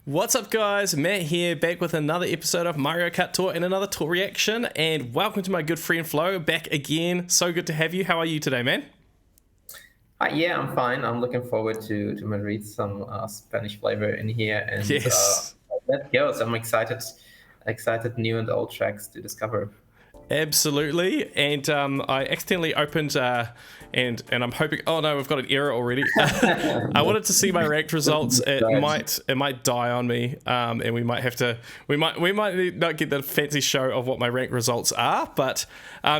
What's up, guys? Matt here, back with another episode of MarioKartTour and another tour reaction. And welcome to my good friend Flo, back again. So good to have you. How are you today, man? Yeah, I'm fine. I'm looking forward to Madrid, some Spanish flavor in here, and Yes. let's go. So I'm excited new and old tracks to discover. Absolutely. And I accidentally opened and I'm hoping, oh no, we've got an error already. I wanted to see my ranked results. It might die on me, and we might not get the fancy show of what my ranked results are. But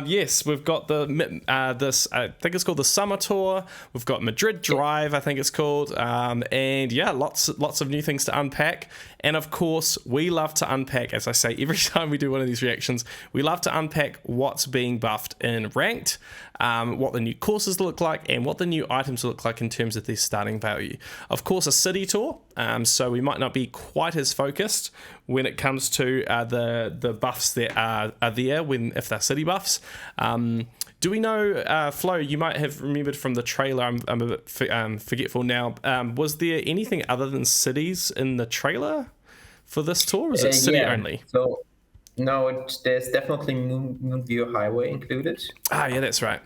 yes, we've got this. I think it's called the Summer Tour. We've got Madrid Drive, I think it's called, and yeah, lots of new things to unpack. And of course, we love to unpack, as I say every time we do one of these reactions, we love to unpack what's being buffed in ranked, what the new courses look like, and what the new items look like in terms of their starting value. Of course, a city tour, so we might not be quite as focused when it comes to the buffs that are there if they're city buffs. Do we know, Flo, you might have remembered from the trailer, I'm a bit forgetful now, was there anything other than cities in the trailer for this tour, or is it city only? So, no, there's definitely Moonview Highway included. Ah, yeah, that's right.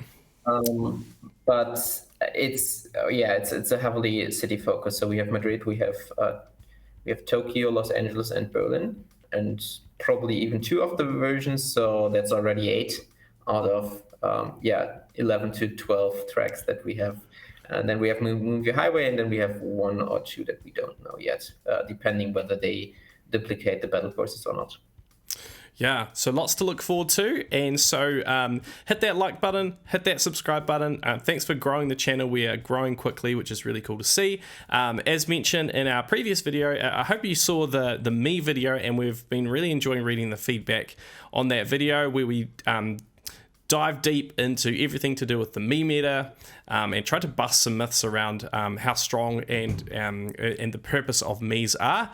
But it's a heavily city focus. So we have Madrid, we have Tokyo, Los Angeles, and Berlin, and probably even 2 of the versions. So that's already 8 out of 11 to 12 tracks that we have. And then we have Moonview Highway, and then we have 1 or 2 that we don't know yet, depending whether they duplicate the battle courses or not. Yeah, so lots to look forward to, and so hit that like button, hit that subscribe button. Thanks for growing the channel. We are growing quickly, which is really cool to see. As mentioned in our previous video, I hope you saw the me video, and we've been really enjoying reading the feedback on that video where we dive deep into everything to do with the me meta, and try to bust some myths around how strong and the purpose of me's are.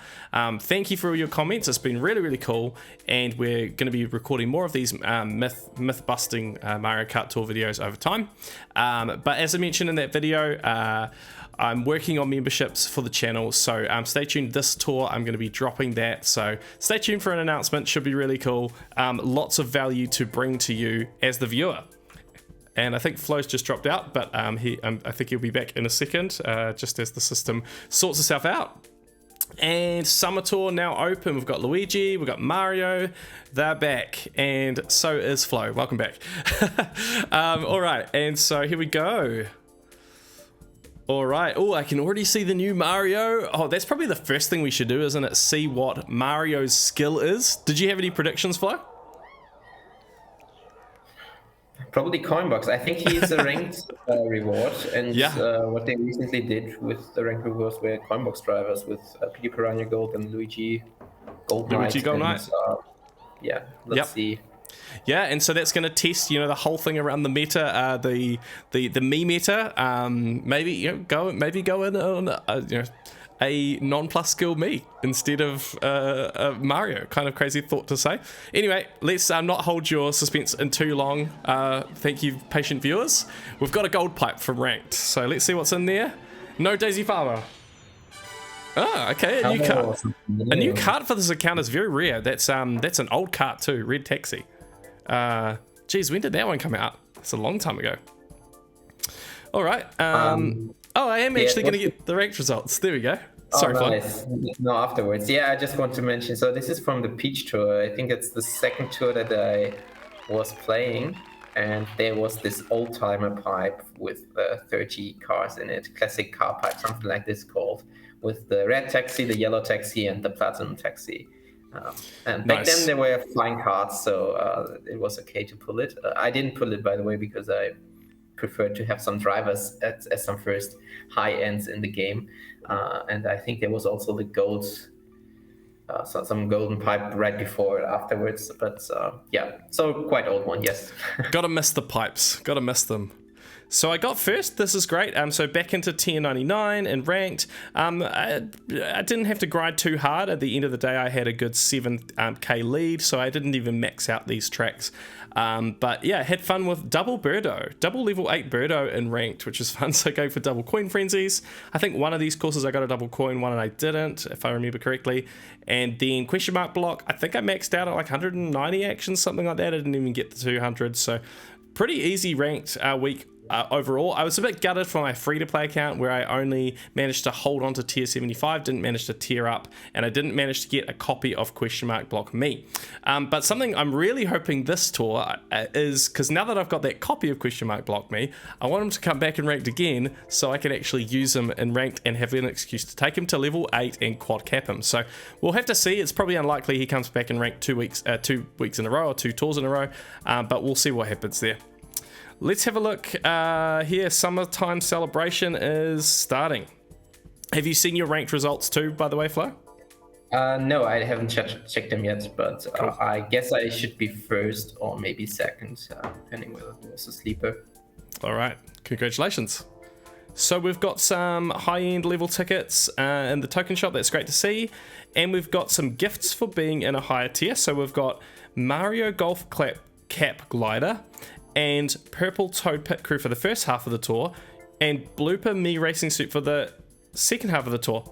Thank you for all your comments. It's been really cool, and we're going to be recording more of these myth busting Mario Kart Tour videos over time. But as I mentioned in that video, I'm working on memberships for the channel, so stay tuned. This tour, I'm going to be dropping that, so stay tuned for an announcement. Should be really cool. Lots of value to bring to you as the viewer. And I think Flo's just dropped out, but I think he'll be back in a second, just as the system sorts itself out. And Summer Tour now open. We've got Luigi, we've got Mario, they're back, and so is Flo. Welcome back. All right, and so here we go. All right. Oh, I can already see the new Mario. Oh, that's probably the first thing we should do, isn't it? See what Mario's skill is. Did you have any predictions, Flo? Probably Coinbox. I think he's a ranked reward, and what they recently did with the ranked rewards were Coinbox drivers with Peter Piranha Gold and Luigi Gold Knight. Yeah, let's see. Yeah, and so that's going to test, the whole thing around the meta, the me meta. Maybe go in on a non-plus skill me instead of Mario. Kind of crazy thought to say. Anyway, let's not hold your suspense in too long. Thank you, patient viewers. We've got a gold pipe from ranked, so let's see what's in there. No Daisy Farmer. Oh, okay, a new card. A new card for this account is very rare. That's an old card too, Red Taxi. Geez, when did that one come out? It's a long time ago. All right. Oh, I am actually going to get the ranked results. There we go. Sorry, nice. No, afterwards. Yeah, I just want to mention. So this is from the Peach Tour. I think it's the second tour that I was playing, and there was this old-timer pipe with 30 cars in it. Classic car pipe, something like this called, with the red taxi, the yellow taxi, and the platinum taxi. And back then there were flying cards, so it was okay to pull it. I didn't pull it, by the way, because I preferred to have some drivers as some first high ends in the game. And I think there was also the gold, some golden pipe right before or afterwards. But yeah, so quite old one, yes. Gotta miss the pipes. Gotta miss them. So I got first. This is great. So back into tier 99 and ranked. I didn't have to grind too hard. At the end of the day, I had a good 7k lead, so I didn't even max out these tracks. But yeah, had fun with double Birdo, double level 8 Birdo in ranked, which is fun. So going for double coin frenzies. I think one of these courses I got a double coin, one I didn't, if I remember correctly. And then question mark block, I think I maxed out at like 190 actions, something like that. I didn't even get the 200. So pretty easy ranked week. Overall, I was a bit gutted for my free-to-play account where I only managed to hold on to tier 75, didn't manage to tier up, and I didn't manage to get a copy of question mark block me. But something I'm really hoping this tour is, because now that I've got that copy of question mark block me, I want him to come back in ranked again so I can actually use him in ranked and have an excuse to take him to level 8 and quad cap him. So we'll have to see. It's probably unlikely he comes back in ranked 2 weeks in a row or 2 tours in a row, but we'll see what happens there. Let's have a look here. Summertime celebration is starting. Have you seen your ranked results too, by the way, Flo? No, I haven't checked them yet, but Cool. I guess I should be first or maybe second, depending whether it was a sleeper. All right, congratulations. So we've got some high-end level tickets in the token shop. That's great to see. And we've got some gifts for being in a higher tier. So we've got Mario Golf Cap Glider and Purple Toad Pit Crew for the first half of the tour, and Blooper Me Racing Suit for the second half of the tour.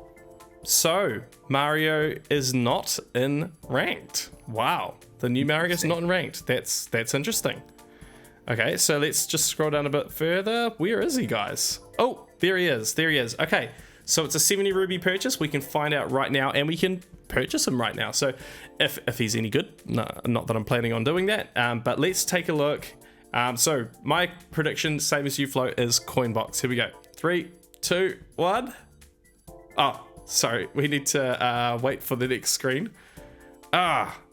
So Mario is not in ranked. Wow, the new Mario is not in ranked. That's interesting. Okay, so let's just scroll down a bit further. Where is he, guys? Oh, there he is. There he is. Okay, so it's a 70 ruby purchase. We can find out right now, and we can purchase him right now. So if he's any good, no, not that I'm planning on doing that, but let's take a look. So my prediction, same as you, Flo, is Coinbox. Here we go. 3, 2, 1. Oh, sorry. We need to wait for the next screen.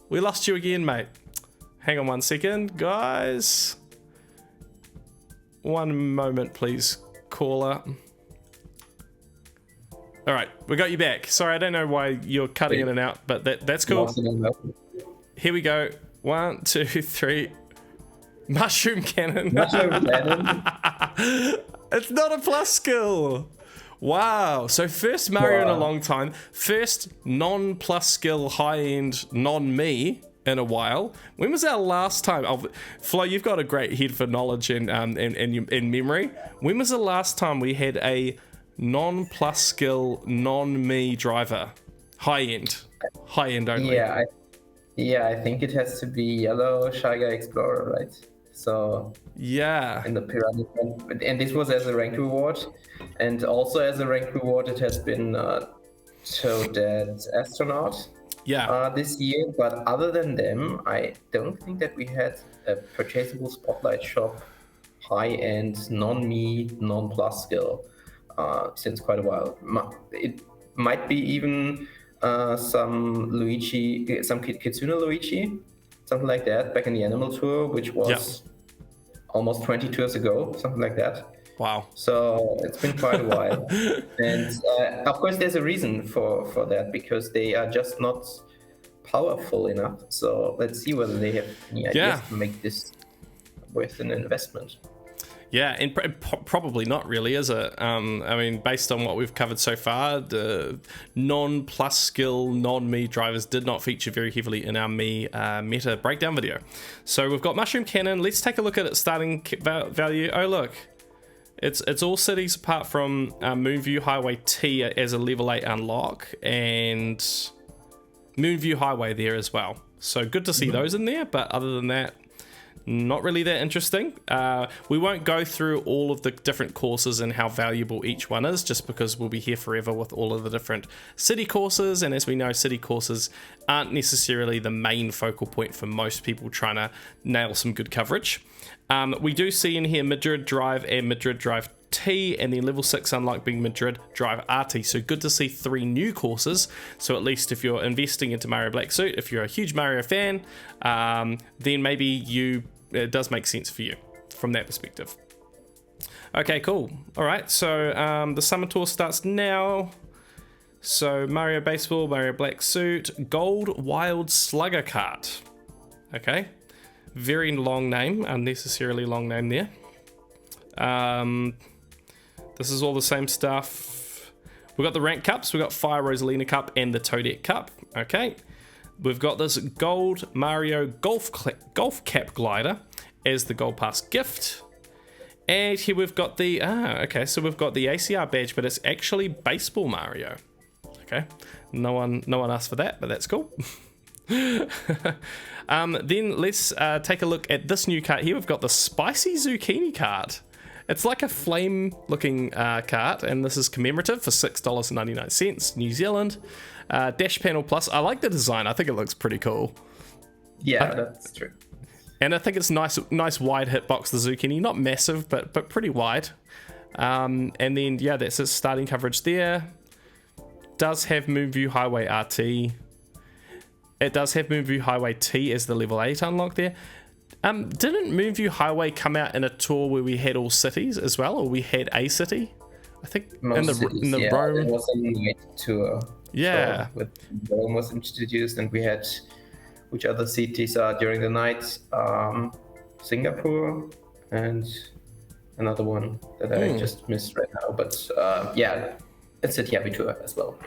We lost you again, mate. Hang on 1 second, guys. 1 moment, please, caller. All right, we got you back. Sorry, I don't know why you're cutting in and out, but that's cool. Here we go. 1, 2, 3. Mushroom cannon. Mushroom cannon. It's not a plus skill. Wow. So first Mario in a long time. First non-plus skill high-end non-me in a while. When was our last time? Flo, you've got a great head for knowledge and memory. When was the last time we had a non-plus skill non-me driver? High-end. High-end only. Yeah, I think it has to be Yellow Shy Guy Explorer, right? So yeah, in the pyramid, and this was as a rank reward, and also as a rank reward, it has been Toadette Astronaut. Yeah. This year, but other than them, I don't think that we had a purchasable Spotlight Shop high-end non-me non-plus skill since quite a while. It might be even some Luigi, some Kitsune Luigi, something like that, back in the Animal Tour, which was almost 20 tours ago, something like that. Wow. So it's been quite a while. And of course, there's a reason for that, because they are just not powerful enough. So let's see whether they have any ideas to make this worth an investment. Yeah, and probably not really, is it? I mean, based on what we've covered so far, the non-plus skill, non-me drivers did not feature very heavily in our me meta breakdown video. So we've got Mushroom Cannon. Let's take a look at its starting value. Oh, look. It's all cities apart from Moonview Highway T as a level 8 unlock, and Moonview Highway there as well. So good to see those in there, but other than that, not really that interesting. We won't go through all of the different courses and how valuable each one is, just because we'll be here forever with all of the different city courses, and as we know, city courses aren't necessarily the main focal point for most people trying to nail some good coverage. We do see in here Madrid Drive and Madrid Drive T, and then level 6 unlock being Madrid Drive RT. So good to see 3 new courses. So at least if you're investing into Mario Black Suit, if you're a huge Mario fan, then maybe it does make sense for you from that perspective. Okay, cool. All right, so the summer tour starts now. So Mario Baseball, Mario Black Suit, Gold Wild Slugger Kart. Okay, very long name, unnecessarily long name there. This is all the same stuff. We've got the rank cups. We've got Fire Rosalina Cup and the Toadette Cup. Okay. We've got this gold Mario golf cap glider as the Gold Pass gift. And here we've got the, so we've got the ACR badge, but it's actually Baseball Mario. Okay. No one asked for that, but that's cool. Then let's take a look at this new cart here. We've got the Spicy Zucchini cart. It's like a flame looking cart, and this is commemorative for $6.99 New Zealand. Dash panel plus. I like the design. I think it looks pretty cool. Yeah, that's true. And I think it's nice wide hitbox, the zucchini. Not massive, but pretty wide. And then, yeah, that's its starting coverage there. Does have Moonview Highway RT. It does have Moonview Highway T as the level 8 unlock there. Didn't Moonview Highway come out in a tour where we had all cities as well, or we had a city? I think Most in the Rome. It was a night tour. Yeah. So with Rome was introduced, and we had, which other cities are during the night? Singapore and another one that I just missed right now. But yeah, it's a City tour as well.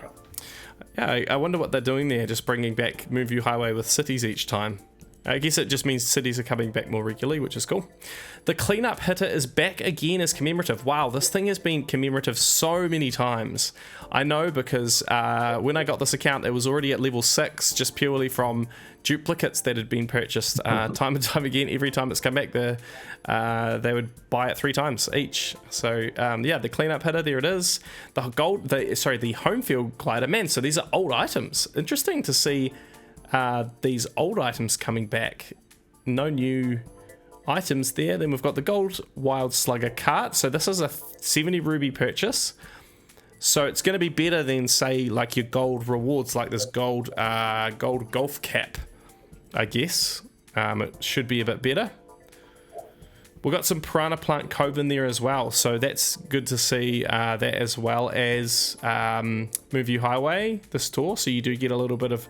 Yeah, I wonder what they're doing there, just bringing back Moonview Highway with cities each time. I guess it just means cities are coming back more regularly, which is cool. The cleanup hitter is back again as commemorative. Wow, this thing has been commemorative so many times. I know because when I got this account, it was already at level 6, just purely from duplicates that had been purchased time and time again. Every time it's come back, they would buy it 3 times each. So yeah, the cleanup hitter, there it is. The home field glider, man. So these are old items. Interesting to see these old items coming back. No new items there. Then we've got the gold wild slugger cart. So this is a 70 ruby purchase. So it's going to be better than, say, like your gold rewards, like this gold golf cap, I guess. It should be a bit better. We've got some Piranha Plant Cove in there as well, so that's good to see that, as well as Moonview Highway, this tour. So you do get a little bit of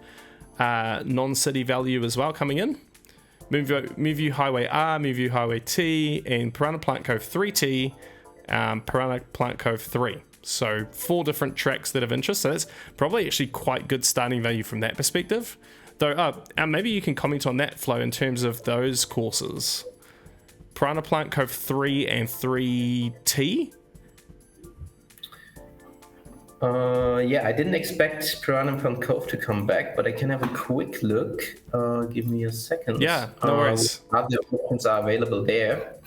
non-city value as well coming in. Moonview Highway R, Moonview Highway T, and Piranha Plant Cove 3T, Piranha Plant Cove 3. So 4 different tracks that have interest. So that's probably actually quite good starting value from that perspective. Though, maybe you can comment on that, Flo, in terms of those courses. Piranha Plant Cove 3 and 3T? Yeah, I didn't expect Piranha Plant Cove to come back, but I can have a quick look. Give me a second. Yeah, no worries. Other options are available there.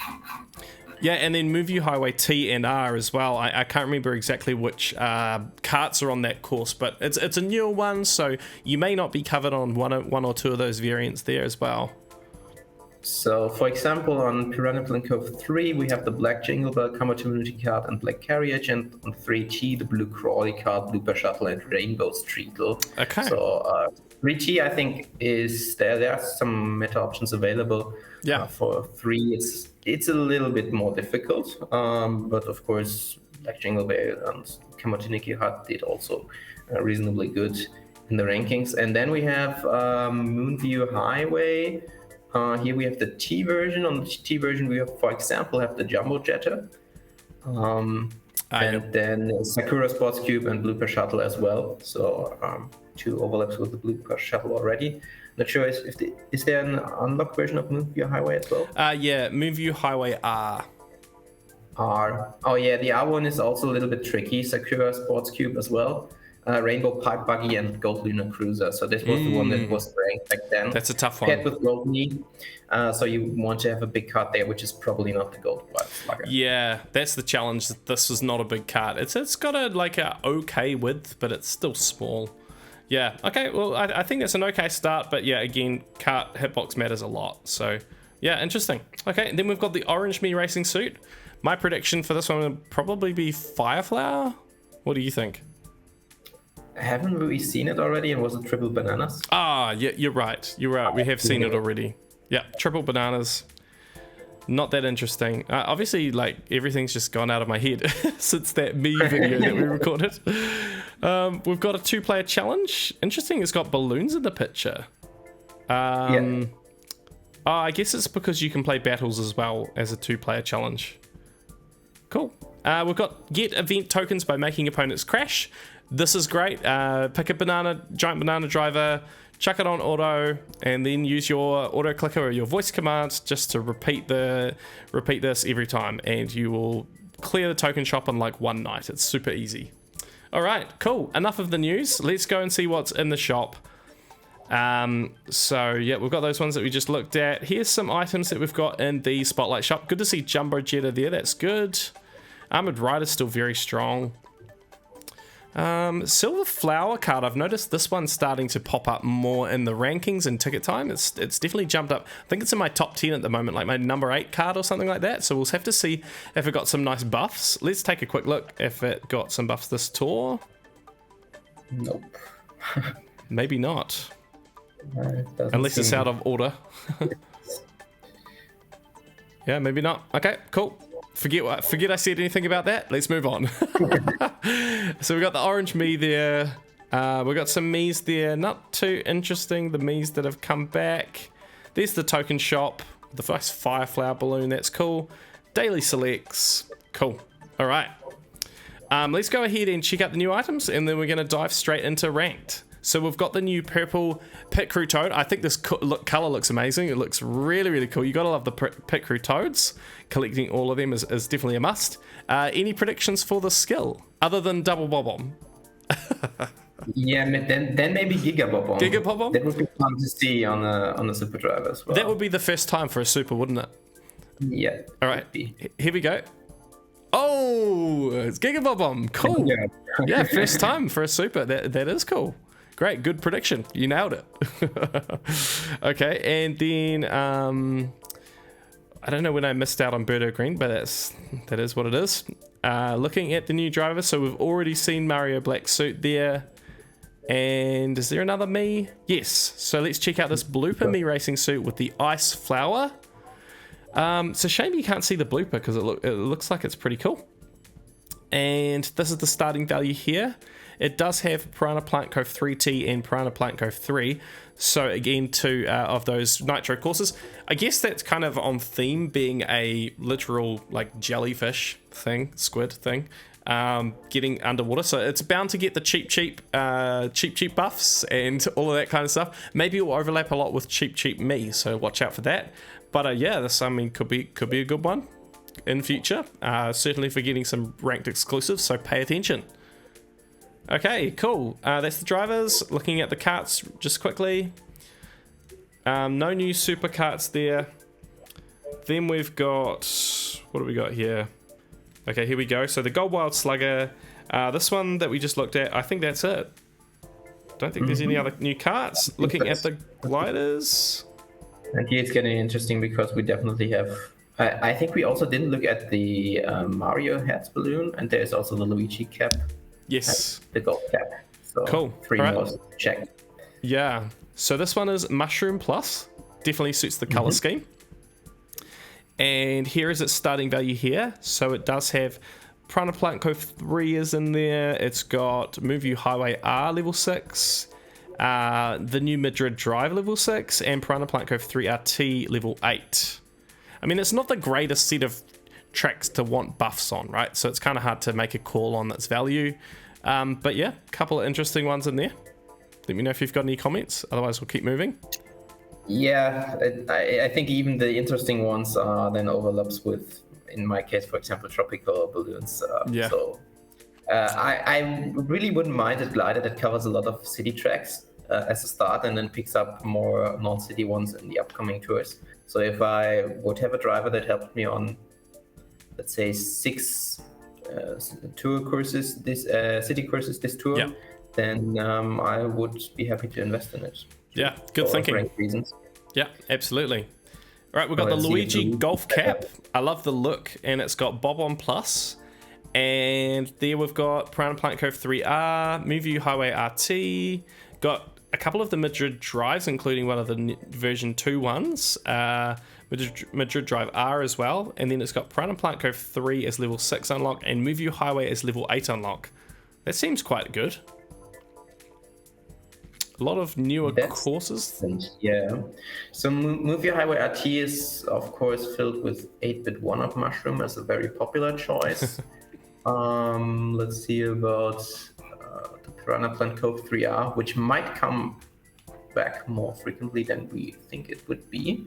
Yeah, and then Moonview Highway T and R as well. I can't remember exactly which carts are on that course, but it's a newer one, so you may not be covered on one or two of those variants there as well. So, for example, on Piranha Plant Cove 3, we have the Black Jingle Bell Community Card and Black Carriage, and on 3T, the Blue Crawley Card, Blooper Shuttle, and Rainbow Streetle. Okay. So, 3T, I think, is there are some meta options available. Yeah. For 3, it's a little bit more difficult, but of course, Black Jingle Bell and Kamotiniki Hut did also reasonably good in the rankings. And then we have Moonview Highway. Here we have the T version. On the T version, we have, for example, the Jumbo Jetter. And then Sakura Sports Cube and Blooper Shuttle as well. So 2 overlaps with the Blooper Shuttle already. Not sure is there an unlocked version of Moonview Highway as well? Yeah, Moonview Highway R. Oh yeah, the R one is also a little bit tricky. Sakura Sports Cube as well. Rainbow Pipe Buggy and Gold Lunar Cruiser. So this was the one that was ranked back then. That's a tough one. Paired with Gold Knee. So you want to have a big cart there, which is probably not the Gold Wild Slugger. Yeah, that's the challenge. This is not a big cart. It's got a okay width, but it's still small. Yeah, okay, well, I think that's an okay start, but yeah, again, cart hitbox matters a lot. So yeah, interesting. Okay, and then we've got the Orange Me Racing Suit. My prediction for this one would probably be Fireflower. What do you think? Haven't we seen it already? And was it Triple Bananas? Ah, yeah, you're right. You're right. We have seen it already. Yeah, Triple Bananas. Not that interesting. Obviously, like, everything's just gone out of my head since that me video that we recorded. We've got a 2-player challenge. Interesting, it's got balloons in the picture. Yeah. I guess it's because you can play battles as well as a 2-player challenge. Cool. We've got get event tokens by making opponents crash. This is great. Pick a giant banana driver, chuck it on auto, and then use your auto clicker or your voice commands just to repeat this every time, and you will clear the token shop in like one night. It's super easy. All right, cool. Enough of the news. Let's go and see what's in the shop. So yeah, we've got those ones that we just looked at. Here's some items that we've got in the Spotlight shop. Good to see Jumbo Jetta there. That's good. Armored Rider's still very strong. Silver Flower card. I've noticed this one's starting to pop up more in the rankings and ticket time. It's definitely jumped up. I think it's in my top 10 at the moment, like my number 8 card or something like that. So we'll have to see if it got some nice buffs. Let's take a quick look if it got some buffs this tour. Nope. Maybe not. Unless it's out of order. Yeah, maybe not. Okay, cool. Forget I said anything about that. Let's move on. So we got the orange Mii there. We got some Miis there. Not too interesting. The Miis that have come back. There's the token shop. The first Fireflower balloon. That's cool. Daily selects. Cool. All right. Let's go ahead and check out the new items, and then we're going to dive straight into ranked. So we've got the new purple Pit Crew Toad. I think this color looks amazing. It looks really, really cool. You gotta love the Pit Crew Toads. Collecting all of them is definitely a must. Any predictions for the skill other than double bob-omb? Yeah, then maybe Giga Bob-omb. Giga Bob-omb? That would be fun to see on a super driver as well. That would be the first time for a super, wouldn't it? Yeah. All right, here we go. Oh, it's Giga Bob-omb. Cool. Yeah, first time for a super. That is cool. Great, good prediction. You nailed it. Okay, and then I don't know when I missed out on Birdo Green, but that is what it is. Looking at the new driver, so we've already seen Mario Black suit there. And is there another Mii? Yes. So let's check out this blooper Mii racing suit with the ice flower. It's a shame you can't see the blooper because it looks like it's pretty cool. And this is the starting value here. It does have Piranha Plant Cove 3T and Piranha Plant Cove 3. So again, two of those nitro courses. I guess that's kind of on theme, being a literal like jellyfish thing, squid thing, getting underwater. So it's bound to get the cheap buffs and all of that kind of stuff. Maybe it will overlap a lot with cheap Mii, so watch out for that. But yeah, this could be a good one in future. Certainly for getting some ranked exclusives. So pay attention. Okay, cool. That's the drivers. Looking at the carts just quickly. No new super carts there. Then we've got... what do we got here? Okay, here we go. So the Gold Wild Slugger. This one that we just looked at, I think that's it. Don't think there's any other new carts. Looking at the gliders. And here it's getting interesting because we definitely have... I think we also didn't look at the Mario Hats balloon, and there's also the Luigi cap. Yes. The gold cap. So cool. 3 more check. Yeah. So this one is Mushroom Plus. Definitely suits the color scheme. And here is its starting value here. So it does have Piranha Plant Cove 3 is in there. It's got Move You Highway R level 6. The new Madrid Drive level 6. And Piranha Plant Cove 3 RT level 8. I mean, it's not the greatest set of tracks to want buffs on, right? So it's kind of hard to make a call on its value. But yeah, a couple of interesting ones in there. Let me know if you've got any comments. Otherwise, we'll keep moving. Yeah, I think even the interesting ones are then overlaps with, in my case, for example, tropical balloons. Yeah. So I really wouldn't mind a glider that covers a lot of city tracks as a start and then picks up more non-city ones in the upcoming tours. So if I would have a driver that helped me on, let's say, 6 tour courses, city courses this tour, yeah, then I would be happy to invest in it. Yeah, good thinking. Reasons. Yeah, absolutely. All right, we've got the Luigi Golf Cap. I love the look, and it's got Bob-omb Plus. And there we've got Piranha Plant Cove 3R, Move You Highway RT. Got a couple of the Madrid Drives, including one of the version 2 ones. Madrid Drive R as well. And then it's got Piranha Plant Cove 3 as level 6 unlock and Move You Highway as level 8 unlock. That seems quite good. A lot of newer That's courses. yeah. So Move Your Highway RT is of course filled with 8-bit one-up mushroom as a very popular choice. Let's see about the Piranha Plant Cove 3R, which might come back more frequently than we think it would be.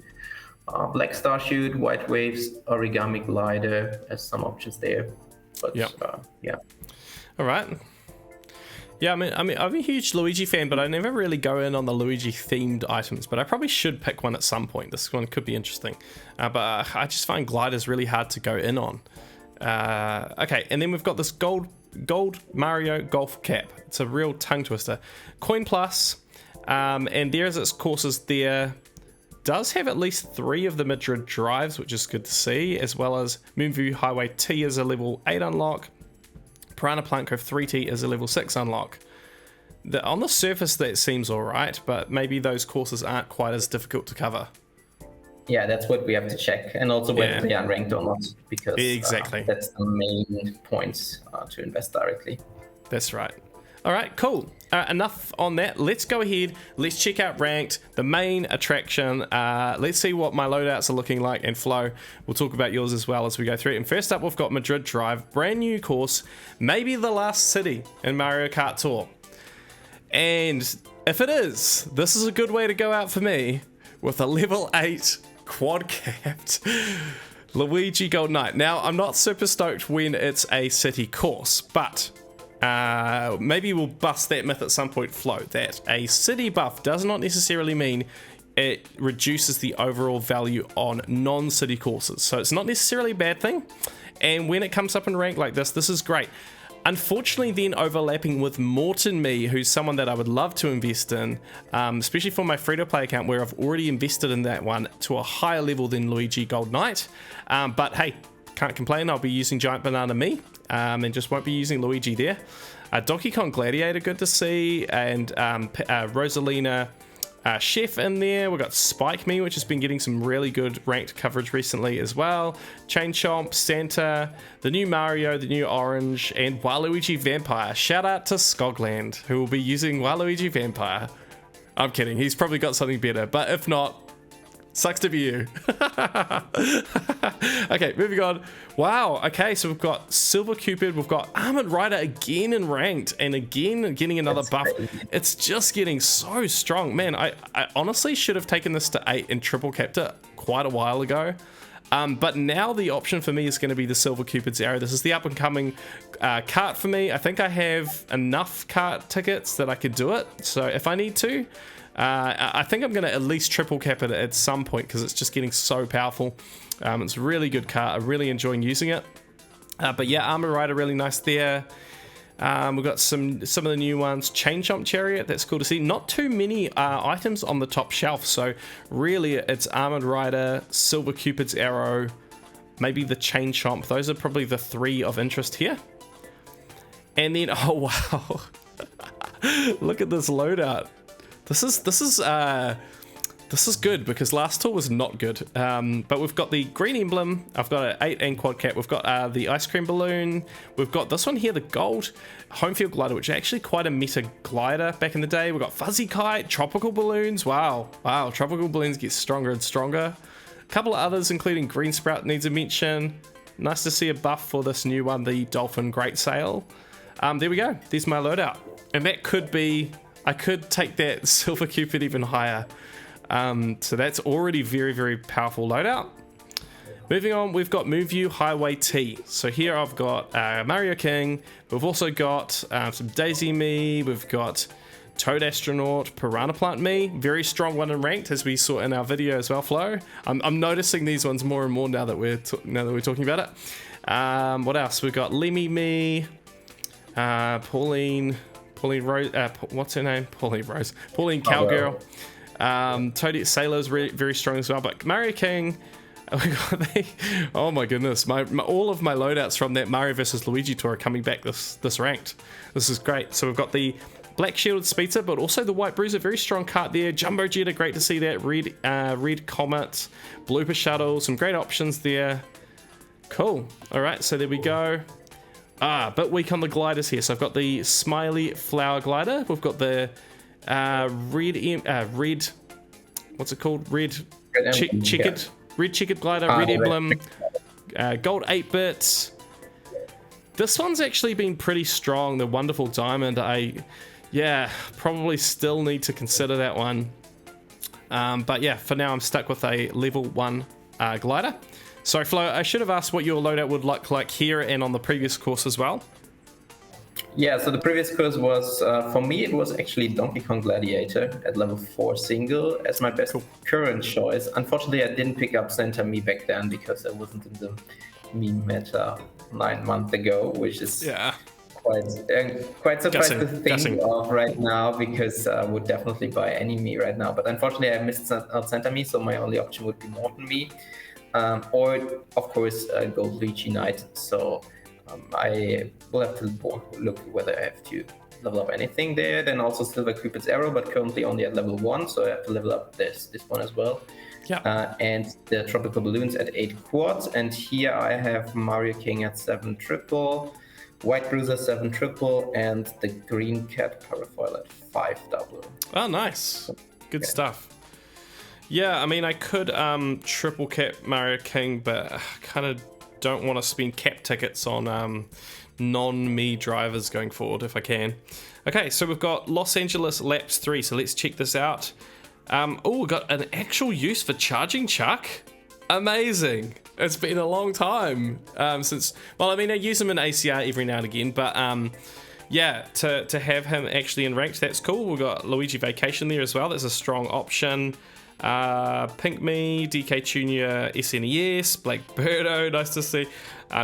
Black Star Shoot, White Waves, Origami Glider as some options there. But yeah. All right. Yeah, I mean, I'm a huge Luigi fan, but I never really go in on the Luigi themed items. But I probably should pick one at some point. This one could be interesting. But I just find gliders really hard to go in on. Okay, and then we've got this gold Mario golf cap. It's a real tongue twister. Coin Plus, and there's its courses there. Does have at least 3 of the Madrid Drives, which is good to see, as well as Moonview Highway T is a level 8 unlock. Piranha Plant Cove 3T is a level 6 unlock. On the surface that seems alright, but maybe those courses aren't quite as difficult to cover. Yeah, that's what we have to check, and also whether they are ranked or not, because exactly that's the main point to invest directly. That's right. All right, cool. Enough on that. Let's go ahead. Let's check out ranked, the main attraction. Let's see what my loadouts are looking like, and Flo, we'll talk about yours as well as we go through it. And first up, we've got Madrid Drive, brand new course, maybe the last city in Mario Kart Tour. And if it is, this is a good way to go out for me with a level 8 quad capped Luigi Gold Knight. Now, I'm not super stoked when it's a city course, but maybe we'll bust that myth at some point, Flo, that a city buff does not necessarily mean it reduces the overall value on non-city courses. So it's not necessarily a bad thing. And when it comes up in rank like this is great. Unfortunately, then overlapping with Morton Me, who's someone that I would love to invest in, especially for my free-to-play account where I've already invested in that one to a higher level than Luigi Gold Knight. But hey, can't complain. I'll be using Giant Banana Me and just won't be using Luigi there. Donkey Kong Gladiator, good to see, and Rosalina Chef in there. We've got Spike Me, which has been getting some really good ranked coverage recently as well. Chain Chomp, Santa, the new Mario, the new Orange, and Waluigi Vampire. Shout out to Skogland, who will be using Waluigi Vampire. I'm kidding, he's probably got something better, but if not, sucks to be you. Okay, moving on. Wow, okay, so we've got Silver Cupid, we've got Armored Rider again in ranked, and again getting another buff. It's just getting so strong. Man, I honestly should have taken this to 8 and triple capped it quite a while ago. But now the option for me is going to be the Silver Cupid's Arrow. This is the up-and-coming cart for me. I think I have enough cart tickets that I could do it, so if I need to, I think I'm going to at least triple cap it at some point because it's just getting so powerful. It's a really good cart. I'm really enjoying using it. But yeah, Armor Rider, really nice there. We've got some of the new ones. Chain Chomp Chariot, that's cool to see. Not too many items on the top shelf, so really it's Armored Rider, Silver Cupid's Arrow, maybe the Chain Chomp. Those are probably the 3 of interest here. And then, oh wow, look at this loadout. This is good because last tour was not good. But we've got the green emblem. I've got an 8 and quad cap. We've got the ice cream balloon. We've got this one here, the gold home field glider, which is actually quite a meta glider back in the day. We've got fuzzy kite, tropical balloons. Wow, tropical balloons get stronger and stronger. A couple of others, including green sprout, needs a mention. Nice to see a buff for this new one, the dolphin great sail. There we go. There's my loadout, and that could be. I could take that Silver Cupid even higher. So that's already very, very powerful loadout. Moving on, we've got Moonview Highway T. So here I've got Mario King. We've also got some Daisy Me. We've got Toad Astronaut, Piranha Plant Me. Very strong one in ranked, as we saw in our video as well, Flo. I'm noticing these ones more and more now that we're talking about it. What else? We've got Lemmy Me, Pauline Rose, what's her name? Pauline Cowgirl. Toadie Sailor's very strong as well. But Mario King, oh my goodness, all of my loadouts from that Mario vs Luigi tour are coming back this ranked. This is great. So we've got the Black Shielded Speedster, but also the White Bruiser, very strong cart there. Jumbo Jetta, great to see that. Red Comet, Blooper Shuttle, some great options there. Cool. All right, so there we go. Bit weak on the gliders here. So I've got the Smiley Flower Glider. We've got the red, what's it called? Red Red checkered glider, red emblem, gold 8-bit. This one's actually been pretty strong, the wonderful diamond. Probably still need to consider that one. But yeah, for now I'm stuck with a level 1 glider. Sorry, Flo, I should have asked what your loadout would look like here and on the previous course as well. Yeah, so the previous course was, for me, it was actually Donkey Kong Gladiator at level 4 single as my best current choice. Unfortunately, I didn't pick up Santa Me back then because I wasn't in the meme meta 9 months ago, which is quite surprised to think of right now, because I would definitely buy any Me right now. But unfortunately, I missed out Santa Me, so my only option would be Morton Me, or of course Gold Luigi Knight. So I will have to look whether I have to level up anything there. Then also Silver Cupid's Arrow, but currently only at level 1, so I have to level up this one as well. Yeah. And the Tropical Balloons at 8 quartz. And here I have Mario King at 7 triple, White Bruiser 7 triple, and the Green Cat Parafoil at 5 double. Oh, nice. Good stuff. Yeah, I mean, I could triple cap Mario King, but I kind of don't want to spend cap tickets on non-me drivers going forward if I can. Okay, so we've got Los Angeles Laps 3, so let's check this out. We've got an actual use for Charging Chuck. Amazing. It's been a long time since, well, I mean, I use him in ACR every now and again, but yeah, to have him actually in ranked, that's cool. We've got Luigi Vacation there as well. That's a strong option. Pink Me, DK Junior, SNES, Black Birdo, nice to see.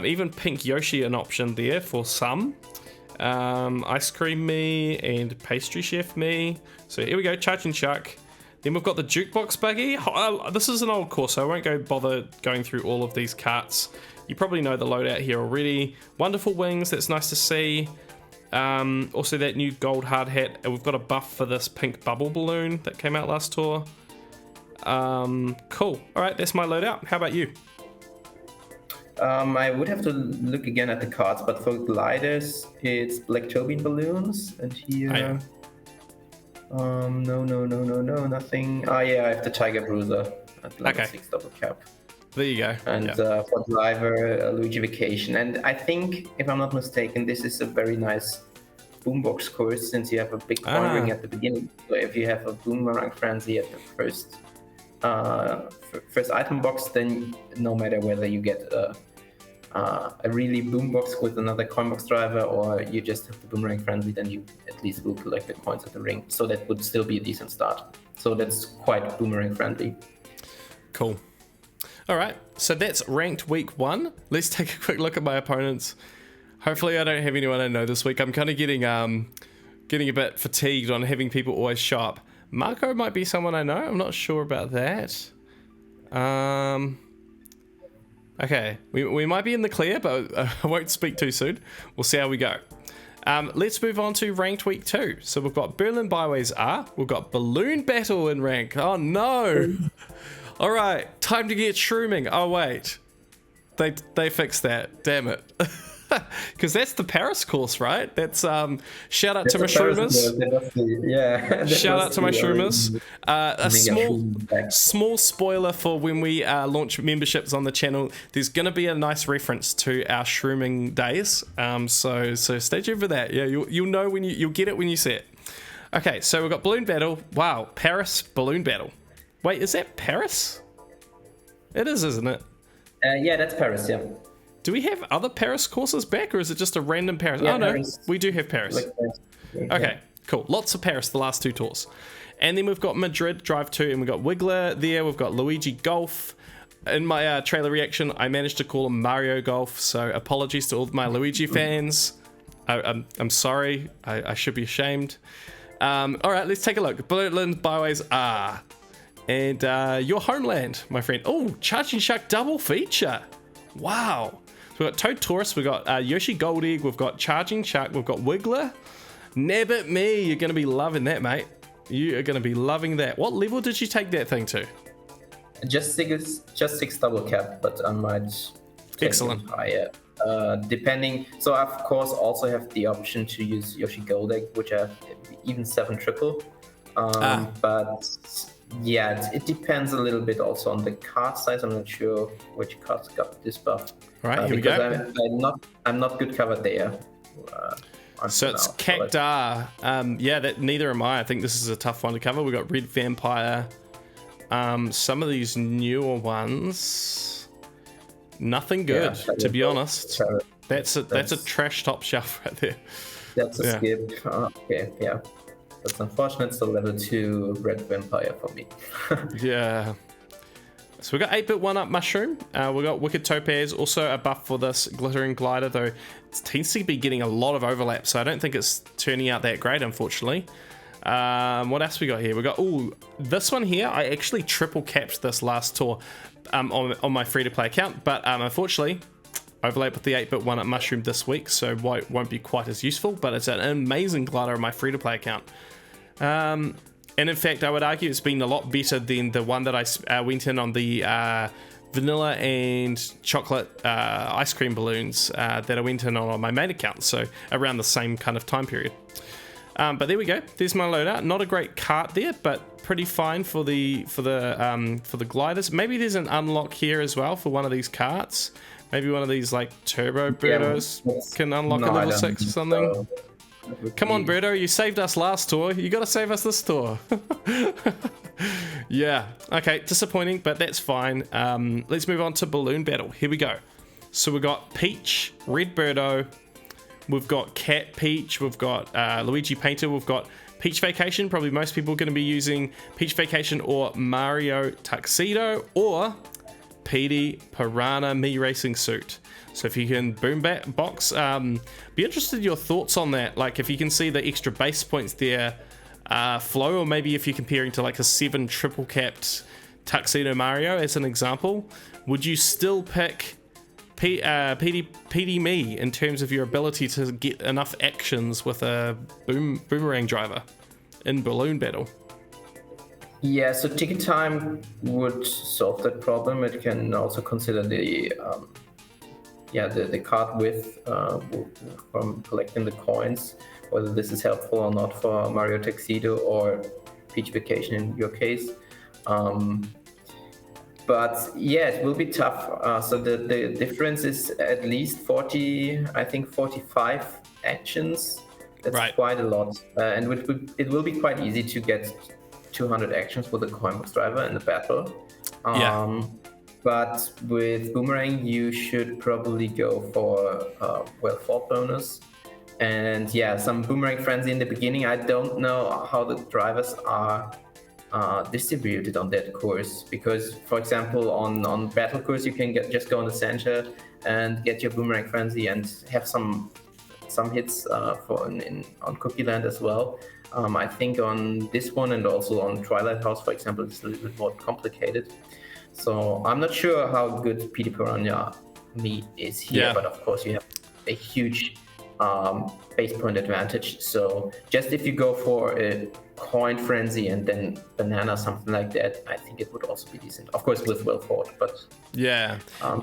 Even Pink Yoshi an option there for some. Ice Cream Me and Pastry Chef Me. So here we go, Charging Chuck. Then we've got the Jukebox Buggy. This is an old course, so I won't bother going through all of these carts. You probably know the loadout here already. Wonderful Wings, that's nice to see. Also that new gold hard hat. And we've got a buff for this pink bubble balloon that came out last tour. Cool. Alright, that's my loadout. How about you? I would have to look again at the cards, but for gliders, it's Black Turbine Balloons. And here... no, nothing. Oh yeah, I have the Tiger Bruiser at level 6 double cap. There you go. And for driver, Luigi Vacation. And I think, if I'm not mistaken, this is a very nice boombox course, since you have a big coin ring at the beginning. So if you have a Boomerang Frenzy at the first item box, then no matter whether you get a really boombox with another coinbox driver, or you just have the Boomerang Frenzy, then you at least will collect the coins at the ring. So that would still be a decent start. So that's quite Boomerang friendly. Cool. All right, so that's ranked week 1. Let's take a quick look at my opponents. Hopefully I don't have anyone I know this week. I'm kind of getting a bit fatigued on having people always show up. Marco might be someone I know. I'm not sure about that. Okay, we might be in the clear, but I won't speak too soon. We'll see how we go. Let's move on to ranked week 2. So we've got Berlin Byways R. We've got Balloon Battle in rank. Oh no! All right, time to get shrooming. Oh wait, they fixed that. Damn it. Because that's the Paris course, right? That's shout out to my shroomers. Shout out to my shroomers. A small spoiler for when we launch memberships on the channel. There's gonna be a nice reference to our shrooming days. So stay tuned for that. Yeah, you'll know when you'll get it when you see it. Okay, so we've got Balloon Battle. Wow, Paris Balloon Battle. Wait, is that Paris? It is, isn't it? Yeah, that's Paris. Yeah. Do we have other Paris courses back, or is it just a random Paris? Yeah, oh, no, Paris. We do have Paris. Okay, cool. Lots of Paris the last 2 tours. And then we've got Madrid Drive 2, and we've got Wiggler there. We've got Luigi Golf. In my trailer reaction, I managed to call him Mario Golf, so apologies to all of my Luigi fans. I'm sorry. I should be ashamed. All right, let's take a look. Berlin Byways R. And your homeland, my friend. Oh, Charging Chuck double feature. Wow. So we've got Toad Taurus, we've got Yoshi Gold Egg, we've got Charging Chuck, we've got Wiggler. Nabbit me, you're going to be loving that, mate. You are going to be loving that. What level did you take that thing to? Just 6 double cap, but I might take Excellent. it higher. Depending, so I of course also have the option to use Yoshi Gold Egg, which I have even 7 triple. But yeah, it depends a little bit also on the card size. I'm not sure which cards got this buff. Right, here we go. I'm not good covered there. So it's Cactar. Neither am I. I think this is a tough one to cover. We've got Red Vampire. Some of these newer ones, nothing good, to be honest. That's a trash top shelf right there. That's a skip. Okay, yeah. That's unfortunate. It's a level 2 Red Vampire for me. Yeah. So we got 8-bit 1-up Mushroom. We got Wicked Topaz, also a buff for this Glittering Glider, though it tends to be getting a lot of overlap, so I don't think it's turning out that great, unfortunately. What else we got here? We got, this one here, I actually triple capped this last tour on my free-to-play account, but unfortunately, overlap with the 8-bit 1-up Mushroom this week, so won't be quite as useful, but it's an amazing glider on my free-to-play account. And in fact, I would argue it's been a lot better than the one that I went in on the vanilla and chocolate ice cream balloons that I went in on my main account, so around the same kind of time period. But there we go. There's my loadout. Not a great cart there, but pretty fine for the gliders. Maybe there's an unlock here as well for one of these carts. Maybe one of these like turbo Birdos can unlock a level 6 or something. Come on, Birdo, you saved us last tour. You got to save us this tour. Yeah. Okay, disappointing, but that's fine. Let's move on to Balloon Battle. Here we go. So we've got Peach, Red Birdo. We've got Cat Peach. We've got Luigi Painter. We've got Peach Vacation. Probably most people are going to be using Peach Vacation or Mario Tuxedo or Petey Piranha Me Racing Suit. So if you can box, be interested in your thoughts on that. Like if you can see the extra base points there flow, or maybe if you're comparing to like a 7 triple capped Tuxedo Mario as an example, would you still pick PD Me in terms of your ability to get enough actions with a boomerang driver in Balloon Battle? Yeah, so ticket time would solve that problem. It can also consider the card width from collecting the coins, whether this is helpful or not for Mario Tuxedo or Peach Vacation in your case. But yeah, it will be tough. So the difference is at least 45 actions. That's quite a lot. And it will be quite easy to get 200 actions with a coin box driver in the battle. But with Boomerang, you should probably go for fault bonus. And yeah, some Boomerang Frenzy in the beginning. I don't know how the drivers are distributed on that course, because, for example, on Battle Course, you can just go on the center and get your Boomerang Frenzy and have some hits on Cookie Land as well. I think on this one and also on Twilight House, for example, it's a little bit more complicated. So I'm not sure how good Petey Piranha Me is here, but of course you have a huge base point advantage. So just if you go for a coin frenzy and then banana, something like that, I think it would also be decent. Of course, with well fought, but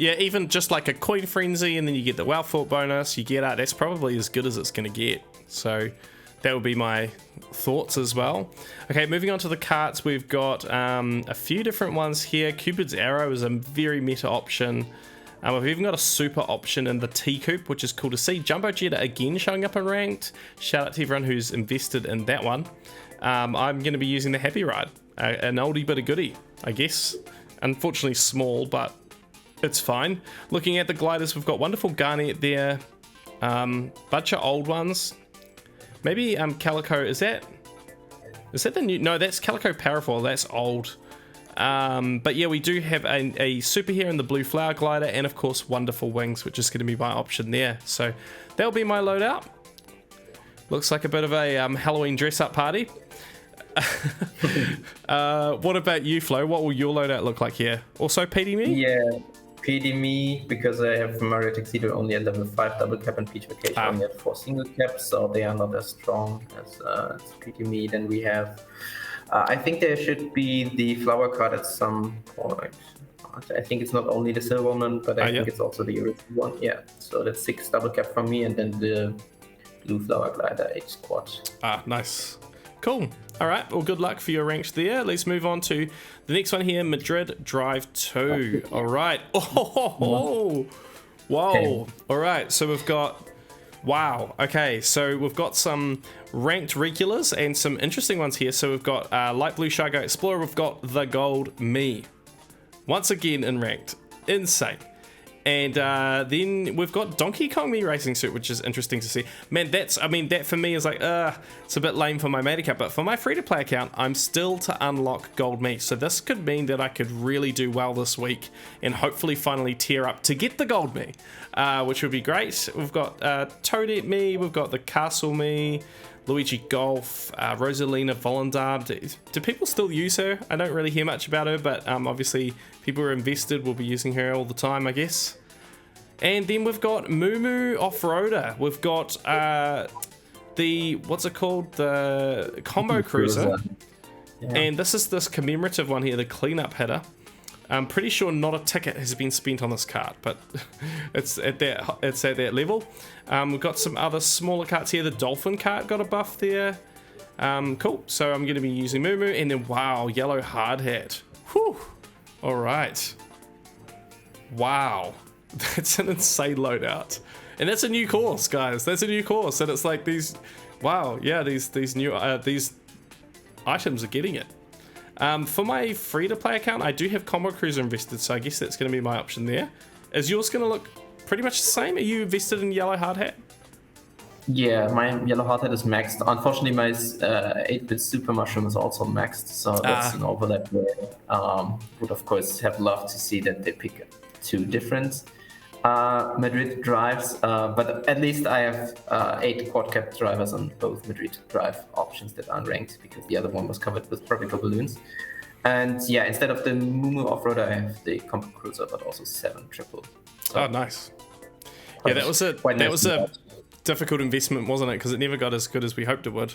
even just like a coin frenzy and then you get the well fought bonus, you get out. That's probably as good as it's going to get. So that would be my thoughts as well. Okay, moving on to the carts, we've got a few different ones here. Cupid's Arrow is a very meta option. We've even got a super option in the T-Coupe, which is cool to see. Jumbo Jetta again showing up in ranked. Shout out to everyone who's invested in that one. I'm going to be using the Happy Ride, an oldie but a goodie, I guess. Unfortunately small, but it's fine. Looking at the gliders, we've got Wonderful Garnet there. Bunch of old ones. Maybe Calico, is that the new? No, that's Calico Powerful. That's old. But yeah, we do have a super here in the Blue Flower Glider, and of course Wonderful Wings, which is going to be my option there. So that'll be my loadout. Looks like a bit of a Halloween dress-up party. What about you, Flo? What will your loadout look like here? Also PD Me? Yeah, PD Me, because I have Mario Tuxedo only at level 5 double cap and Peach Vacation only at 4 single caps, so they are not as strong as PD Me. Then we have, I think there should be the flower card at some point. I think it's not only the silver one, but I think it's also the original one. Yeah, so that's 6 double cap from me, and then the Blue Flower Glider 8 squad. Nice. Cool. All right. Well, good luck for your ranked there. Let's move on to the next one here, Madrid Drive 2. All right. Oh, whoa. All right. So we've got... Wow. Okay. So we've got some ranked regulars and some interesting ones here. So we've got Light Blue Shargo Explorer. We've got the Gold Me. Once again in ranked. Insane. And then we've got Donkey Kong Me Racing Suit, which is interesting to see. Man, that for me is like, it's a bit lame for my main account, but for my free-to-play account, I'm still to unlock Gold Me. So this could mean that I could really do well this week and hopefully finally tier up to get the Gold Me, which would be great. We've got Toadette Me, we've got the Castle Me, Luigi Golf, Rosalina Volendar. Do people still use her? I don't really hear much about her, but obviously people who are invested will be using her all the time, I guess. And then we've got Moo Off-Roader. We've got the, what's it called? The Combo Cruiser. Yeah. And this is this commemorative one here, the cleanup hitter. I'm pretty sure not a ticket has been spent on this cart, but it's at that level. We've got some other smaller carts here. The Dolphin cart got a buff there. Cool. So I'm going to be using Moo, and then wow, Yellow Hard Hat. Whew. All right. Wow, that's an insane loadout, and that's a new course, guys. That's a new course, and it's like these. Wow, yeah, these new these items are getting it. For my free-to-play account, I do have Combo Cruiser invested, so I guess that's going to be my option there. Is yours going to look pretty much the same? Are you invested in Yellow Hard Hat? Yeah, my Yellow Hard Hat is maxed. Unfortunately, my 8-bit Super Mushroom is also maxed, so that's an overlap where would of course have loved to see that they pick two different Madrid drives, but at least I have 8 quad cap drivers on both Madrid Drive options that are unranked because the other one was covered with tropical balloons. And yeah, instead of the Moo Off-Roader, I have the Combo Cruiser, but also 7 triple. So, oh, nice. Yeah, that was a difficult investment, wasn't it? Because it never got as good as we hoped it would.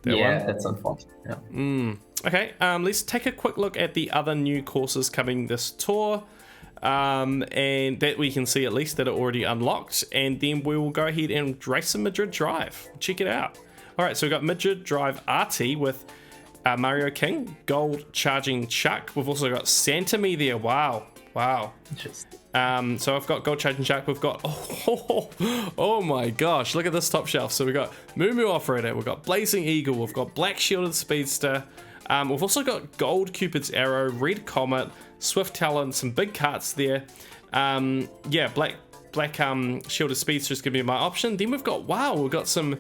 Yeah, that's unfortunate. Yeah. Okay, let's take a quick look at the other new courses coming this tour. And that we can see at least that are already unlocked, and then we will go ahead and race some Madrid Drive. Check it out. All right, so we've got Madrid Drive RT with Mario King, Gold Charging Chuck. We've also got Santa Me there. Wow. So I've got Gold Charging Chuck. We've got oh my gosh, look at this top shelf. So we've got Moo Off-Roader, we've got Blazing Eagle, we've got Black Shielded Speedster, we've also got Gold Cupid's Arrow, Red Comet, Swift Talon, some big carts there. Yeah, black Shielded Speedster is going to be my option. Then we've got some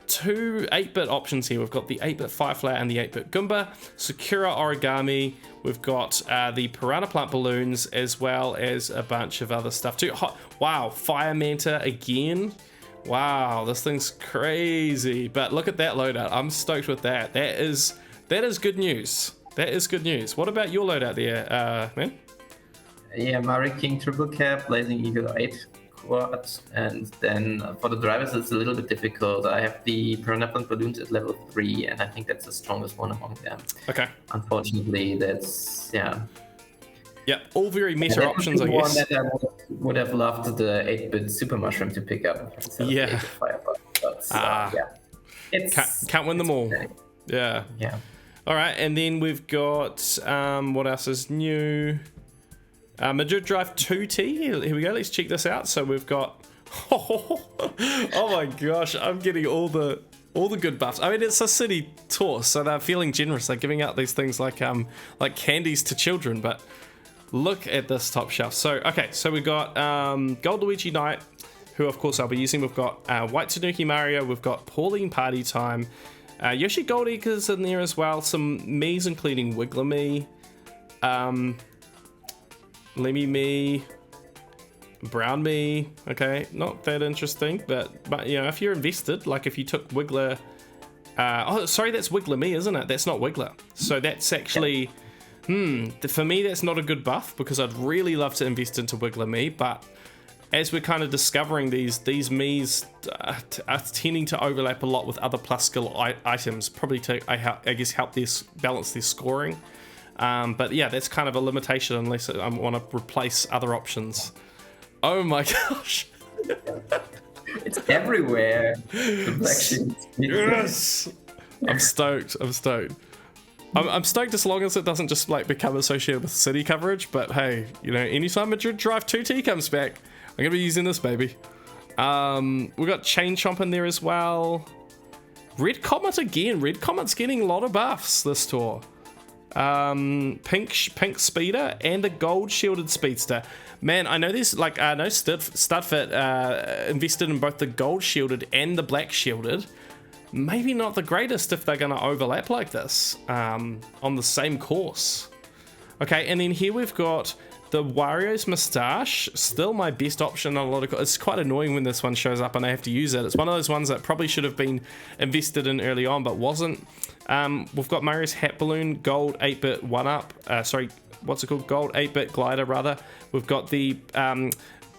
2 8-bit options here. We've got the 8-bit Firefly and the 8-bit Goomba, Sakura Origami. We've got the Piranha Plant balloons, as well as a bunch of other stuff too. Wow, Fire Manta again. Wow, this thing's crazy. But look at that loadout. I'm stoked with that. That is good news. That is good news. What about your loadout there, man? Yeah, Mario King triple cap, Blazing Eagle 8 quad, and then for the drivers it's a little bit difficult. I have the Piranha Plant balloons at level 3, and I think that's the strongest one among them. Okay. Unfortunately, that's Yep, all very meta options, I guess. One that I would have loved the 8-bit Super Mushroom to pick up. Yeah. It's can't win them all. Yeah. Yeah. All right, and then we've got what else is new? Madrid Drive 2T. Here we go. Let's check this out. So we've got oh my gosh, I'm getting all the good buffs. I mean, it's a city tour, so they're feeling generous. They're giving out these things like candies to children. But look at this top shelf. So okay, so we've got Gold Luigi Knight, who of course I'll be using. We've got White Tanuki Mario. We've got Pauline Party Time. Yoshi Gold Eagle's in there as well. Some Miis, including Wiggler Me, Lemmy Me, Brown Me. Okay, not that interesting, but you know, if you're invested, like if you took Wiggler, oh sorry, that's Wiggler Me, isn't it? That's not Wiggler. So that's actually, for me that's not a good buff, because I'd really love to invest into Wiggler Me, but as we're kind of discovering, these Miis are tending to overlap a lot with other plus skill items, probably to I guess help this balance their scoring. But yeah, that's kind of a limitation unless I want to replace other options. Oh my gosh. It's everywhere. The black sheep. Yes. I'm stoked. I'm stoked. I'm stoked as long as it doesn't just like become associated with city coverage. But hey, you know, anytime Madrid Drive 2T comes back, I'm gonna be using this baby. We got Chain Chomp in there as well. Red Comet again. Red Comet's getting a lot of buffs this tour. Pink Speeder and a gold shielded Speedster. Man, I know there's like I know Studfit invested in both the gold shielded and the black shielded. Maybe not the greatest if they're gonna overlap like this on the same course. Okay, and then here we've got the Wario's Moustache, still my best option on a lot of... It's quite annoying when this one shows up and I have to use it. It's one of those ones that probably should have been invested in early on, but wasn't. We've got Mario's Hat Balloon, Gold 8-bit 1-up. Sorry, what's it called? Gold 8-bit Glider, rather. We've got the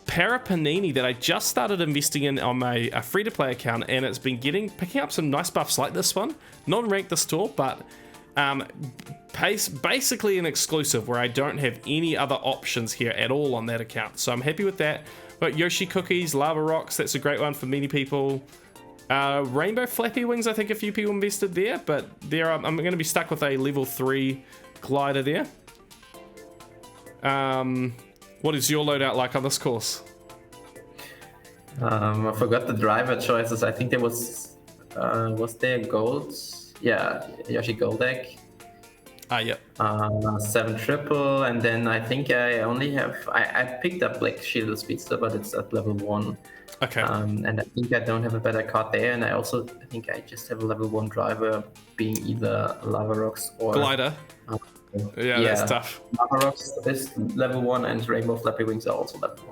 Parapanini that I just started investing in on my free-to-play account, and it's been picking up some nice buffs like this one. Non-ranked this tour, but... basically an exclusive where I don't have any other options here at all on that account, so I'm happy with that. But Yoshi Cookies, Lava Rocks, that's a great one for many people. Rainbow Flappy Wings, I think a few people invested there, but there I'm going to be stuck with a level 3 glider there. What is your loadout like on this course? I forgot the driver choices. I think there was there gold? Yeah, Yoshi Gold Egg. Yep. 7 triple, and then I think I only have I picked up Black Shielded Speedster, but it's at level 1. Okay. And I think I don't have a better card there, and I think I just have a level 1 driver, being either Lava Rocks or Glider. Yeah, that's tough. Lava Rocks is level 1, and Rainbow Flappy Wings are also level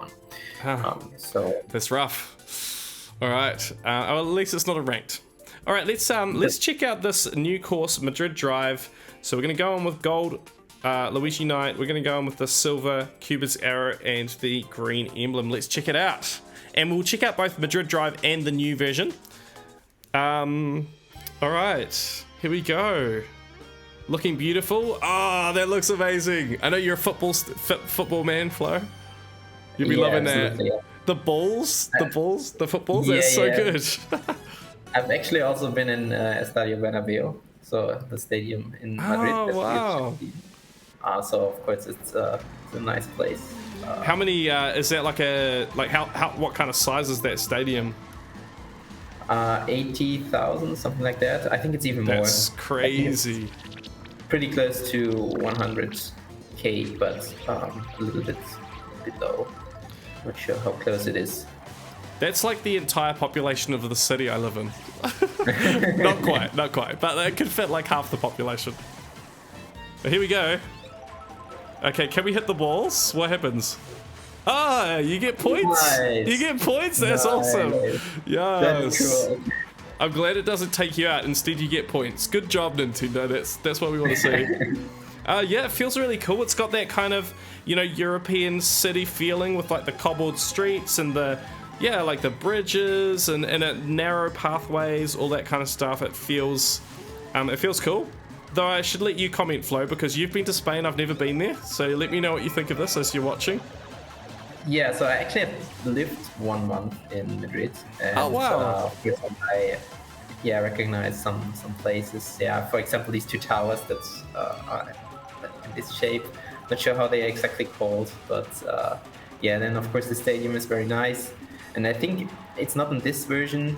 1. So that's rough. All right. Well, at least it's not a ranked. All right, let's check out this new course, Madrid Drive. So we're gonna go on with gold Luigi Knight. We're gonna go on with the silver Cupid's Arrow and the green emblem. Let's check it out, and we'll check out both Madrid Drive and the new version. All right, here we go. Looking beautiful. Oh, that looks amazing. I know you're a football man, Flo. You'll be loving that. Yeah. The footballs. That's so good. I've actually also been in Estadio Bernabeu, so the stadium in Madrid. Oh, wow. So of course it's a nice place. How many is that? What kind of size is that stadium? 80,000, something like that. I think it's even more. That's crazy. Pretty close to 100k, but a little bit low. Not sure how close it is. That's like the entire population of the city I live in. Not quite, but it could fit like half the population. But here we go. Okay, can we hit the balls? What happens? Ah, you get points. Nice. You get points. That's awesome. Yes. Cool. I'm glad it doesn't take you out. Instead, you get points. Good job, Nintendo. That's what we want to see. Yeah, it feels really cool. It's got that kind of, European city feeling with like the cobbled streets and the bridges and narrow pathways, all that kind of stuff. It feels cool. Though I should let you comment, Flo, because you've been to Spain. I've never been there, so let me know what you think of this as you're watching. Yeah, so I actually have lived 1 month in Madrid. And, oh wow! I recognize some places. Yeah, for example, these 2 towers that are in this shape. Not sure how they're exactly called, but then of course the stadium is very nice. And I think it's not in this version,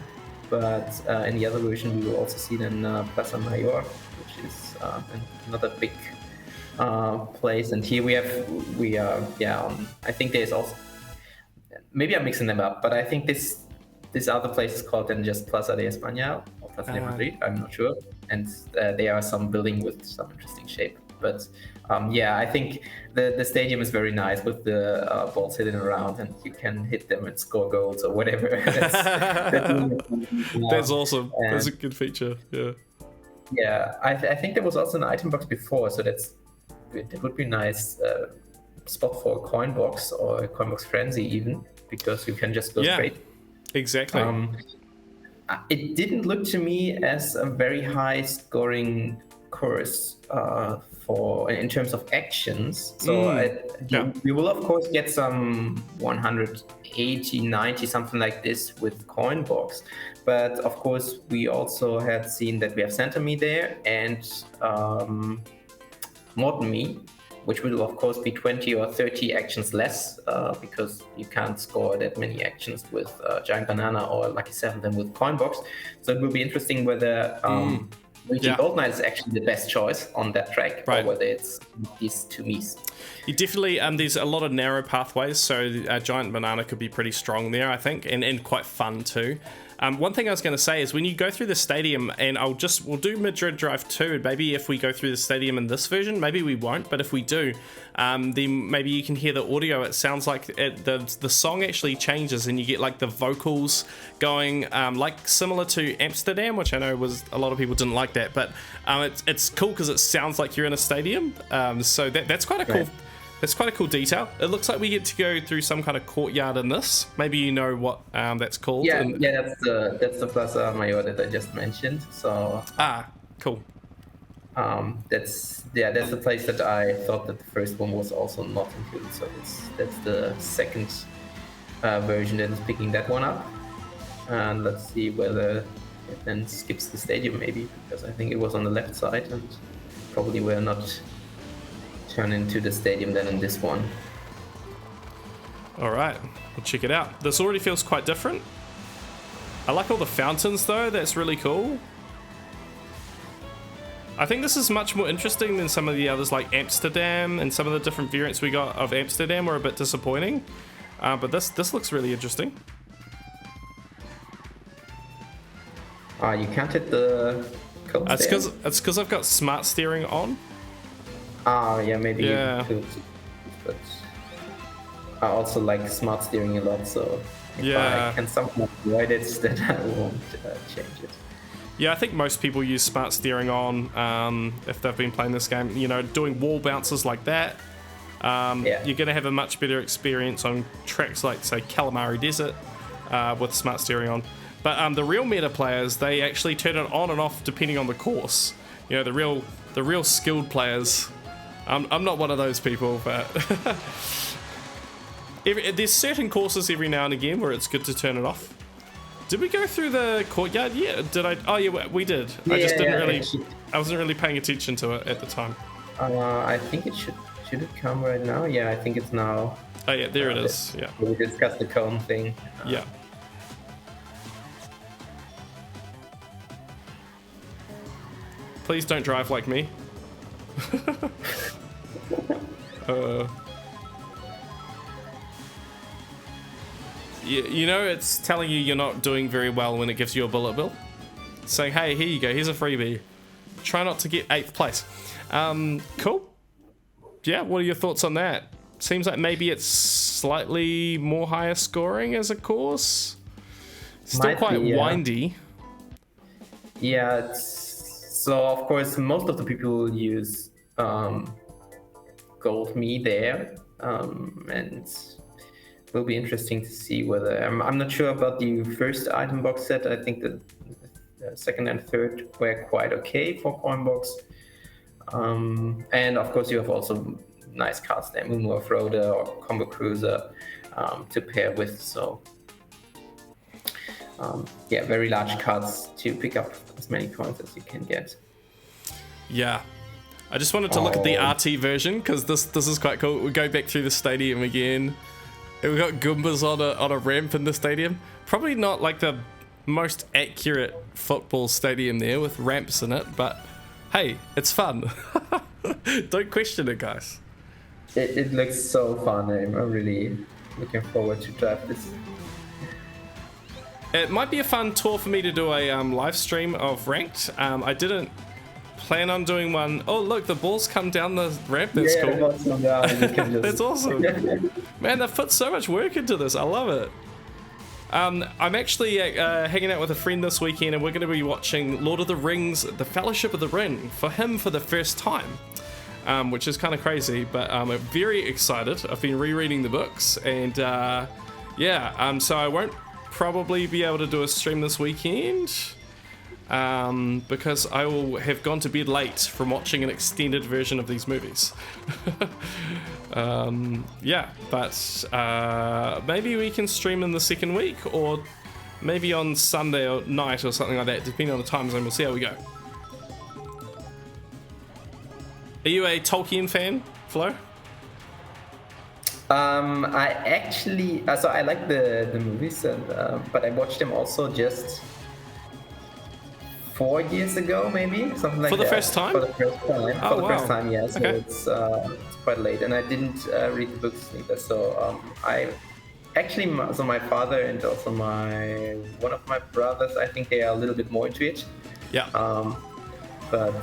but in the other version we will also see then Plaza Mayor, which is another big place. And here we are I think there's also, maybe I'm mixing them up, but I think this other place is called then just Plaza de España or Plaza de Madrid, I'm not sure. And there are some building with some interesting shape. But I think the stadium is very nice with the balls hidden around, and you can hit them and score goals or whatever. That's awesome. That's a good feature. Yeah. Yeah, I think there was also an item box before, so that would be a nice spot for a coin box or a coin box frenzy even, because you can just go straight. Exactly. It didn't look to me as a very high scoring course for in terms of actions. So we will of course get some 180, 90, something like this with Coinbox. But of course, we also had seen that we have Center Me there and Modern Me, which will of course be 20 or 30 actions less because you can't score that many actions with Giant Banana or Lucky 7 than with Coinbox. So it will be interesting whether Gold Knight is actually the best choice on that track, or whether it's these two Mies. You definitely, there's a lot of narrow pathways, so Giant Banana could be pretty strong there, I think, and quite fun too. One thing I was going to say is when you go through the stadium, and we'll do Madrid Drive 2, and maybe if we go through the stadium in this version, maybe we won't, but if we do, then maybe you can hear the audio. It sounds like the song actually changes, and you get like the vocals going, like similar to Amsterdam, which I know was a lot of people didn't like that, but it's cool because it sounds like you're in a stadium. So that's quite a cool. That's quite a cool detail. It looks like we get to go through some kind of courtyard in this. Maybe you know what that's called. Yeah, that's the Plaza Mayor that I just mentioned. So cool. That's the place that I thought that the first one was also not included. So that's the second version that is picking that one up. And let's see whether it then skips the stadium maybe, because I think it was on the left side and probably we're not turn into the stadium then in this one. All right, we'll check it out. This already feels quite different. I like all the fountains though, that's really cool. I think this is much more interesting than some of the others like Amsterdam, and some of the different variants we got of Amsterdam were a bit disappointing. But this looks really interesting. You can't hit the cones. It's because I've got smart steering on. Yeah, maybe you could, but I also like smart steering a lot, so if I can somehow avoid it, then I won't change it. Yeah, I think most people use smart steering on if they've been playing this game. You know, doing wall bounces like that, you're going to have a much better experience on tracks like, say, Calamari Desert with smart steering on. But the real meta players, they actually turn it on and off depending on the course. You know, the real skilled players. I'm not one of those people, but there's certain courses every now and again where it's good to turn it off. Did we go through the courtyard? Yeah, did I? Oh yeah, we did. I just didn't really. I wasn't really paying attention to it at the time. I think it should it come right now? Yeah, I think it's now. Oh yeah, there it is. Yeah. We discussed the cone thing. Yeah. Please don't drive like me. You know, it's telling you you're not doing very well when it gives you a bullet bill. It's saying, hey, here you go, here's a freebie. Try not to get 8th place. Cool. Yeah, what are your thoughts on that? Seems like maybe it's slightly more higher scoring as a course. Still quite windy. Yeah, so of course most of the people use Gold Me there, and will be interesting to see whether I'm not sure about the first item box set. I think the second and third were quite okay for Coinbox, and of course you have also nice cards there, Mumu of Rhoda or Combo Cruiser to pair with. So yeah, very large cards to pick up as many coins as you can get. Yeah. I just wanted to look at the RT version because this is quite cool. We go back through the stadium again. And we got Goombas on a ramp in the stadium. Probably not like the most accurate football stadium there with ramps in it, but hey, it's fun. Don't question it, guys. It looks so fun. I'm really looking forward to drive this. It might be a fun tour for me to do a live stream of ranked. I didn't plan on doing one. Oh look, the balls come down the ramp. That's cool. That's awesome. Man, they've put so much work into this. I love it. I'm actually hanging out with a friend this weekend, and we're going to be watching Lord of the Rings: The Fellowship of the Ring for him for the first time, which is kind of crazy, but I'm very excited. I've been rereading the books, and so I won't probably be able to do a stream this weekend. because I will have gone to bed late from watching an extended version of these movies. Yeah, but maybe we can stream in the second week, or maybe on Sunday or night or something like that, depending on the time zone. We'll see how we go. Are you a Tolkien fan, Flo? I actually, so I like the movies, and but I watched them also just 4 years ago, maybe something like that. For the first time? For the first time. Oh, for the wow. first time, yeah. So Okay. it's quite late, and I didn't read the books either. So I actually, so my father and also one of my brothers, I think they are a little bit more into it. Yeah. But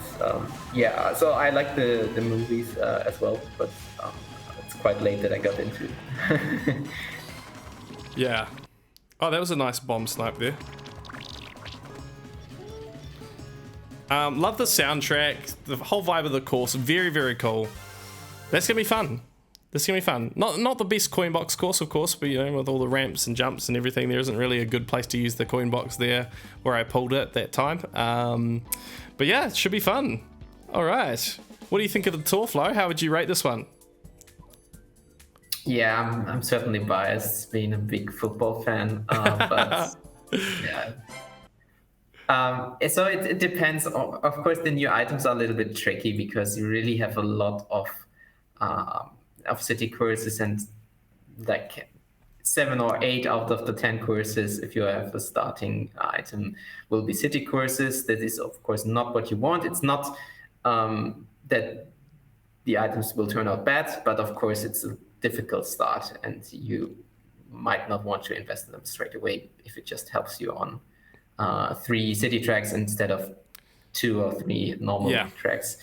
yeah, so I like the movies as well, but it's quite late that I got into it. Yeah. Oh, that was a nice bomb snipe there. Love the soundtrack, the whole vibe of the course, very, very cool. That's gonna be fun. This is gonna be fun. Not the best coin box course, of course, but you know, with all the ramps and jumps and everything, there isn't really a good place to use the coin box there where I pulled it that time. But yeah, it should be fun. All right. What do you think of the tour, Flo? How would you rate this one? Yeah, I'm certainly biased, being a big football fan, but yeah. So it depends. Of course, the new items are a little bit tricky because you really have a lot of city courses, and like 7 or 8 out of the 10 courses, if you have a starting item, will be city courses. That is, of course, not what you want. It's not that the items will turn out bad, but of course, it's a difficult start, and you might not want to invest in them straight away if it just helps you on 3 city tracks instead of 2 or 3 normal tracks.